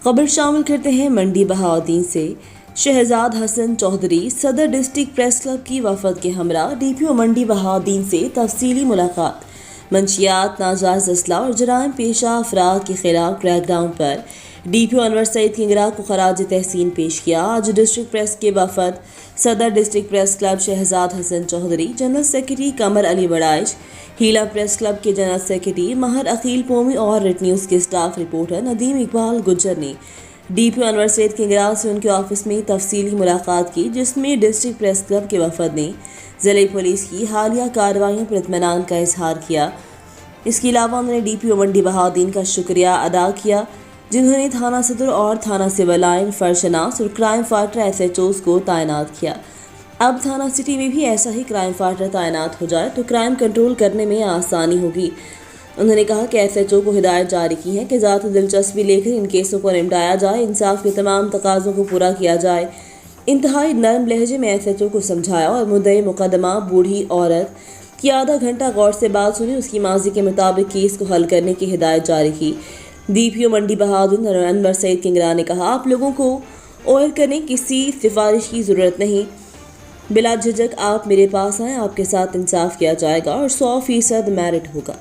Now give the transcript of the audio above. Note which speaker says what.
Speaker 1: खबर शामिल करते हैं मंडी बहाउद्दीन से। शहजाद हसन चौधरी सदर डिस्ट्रिक्ट प्रेस क्लब की वफद के हमरा डीपीओ मंडी बहाउद्दीन से तफसीली मुलाकात। मंशियात, नाजायज असला और जराइम पेशा अफराद के खिलाफ क्रैकडाउन पर डीपीओ अनवर सईद किंगरा को खराज तहसीन पेश किया। आज डिस्ट्रिक्ट प्रेस के वफद सदर district press club Shahzad Hasan Chaudhry, general secretary Qamar Ali Baraish, हीला प्रेस क्लब के जनरल सेक्रेटरी महर अकील पोमी और रेड न्यूज़ के स्टाफ रिपोर्टर नदीम इकबाल गुज्जर ने डीपीओ अनवर सईद किंगरा से उनके ऑफिस में तफसीली मुलाकात की, जिसमें डिस्ट्रिक्ट प्रेस क्लब के वफद ने ज़िले पुलिस की हालिया कार्रवाइयों पर इत्मीनान का इजहार किया। इसके अलावा उन्होंने डीपीओ मंडी बहाउद्दीन का शुक्रिया अदा किया, जिन्होंने थाना सदर और थाना सिविल लाइन, फरशनास और क्राइम फाइटर SHOs को तैनात किया। अब थाना सिटी में भी ऐसा ही क्राइम फाइटर तैनात हो जाए तो क्राइम कंट्रोल करने में आसानी होगी। उन्होंने कहा कि SHO को हिदायत जारी की है कि ज़ाती दिलचस्पी लेकर इन केसों को निपटाया जाए, इंसाफ के तमाम तकाज़ों को पूरा किया जाए। इंतहाई नरम लहजे में SHO को समझाया और मुद्दई मुकदमा बूढ़ी औरत की आधा घंटा गौर से बात सुनी, उसकी माजी के मुताबिक केस को हल करने की हिदायत जारी की। डीपीओ मंडी बहाउद्दीन अनवर सईद किंगरा ने कहा, आप लोगों को ऑयल करने किसी सिफारिश की ज़रूरत नहीं, बिला झिझक आप मेरे पास आएँ, आपके साथ इंसाफ किया जाएगा और 100% मेरिट होगा।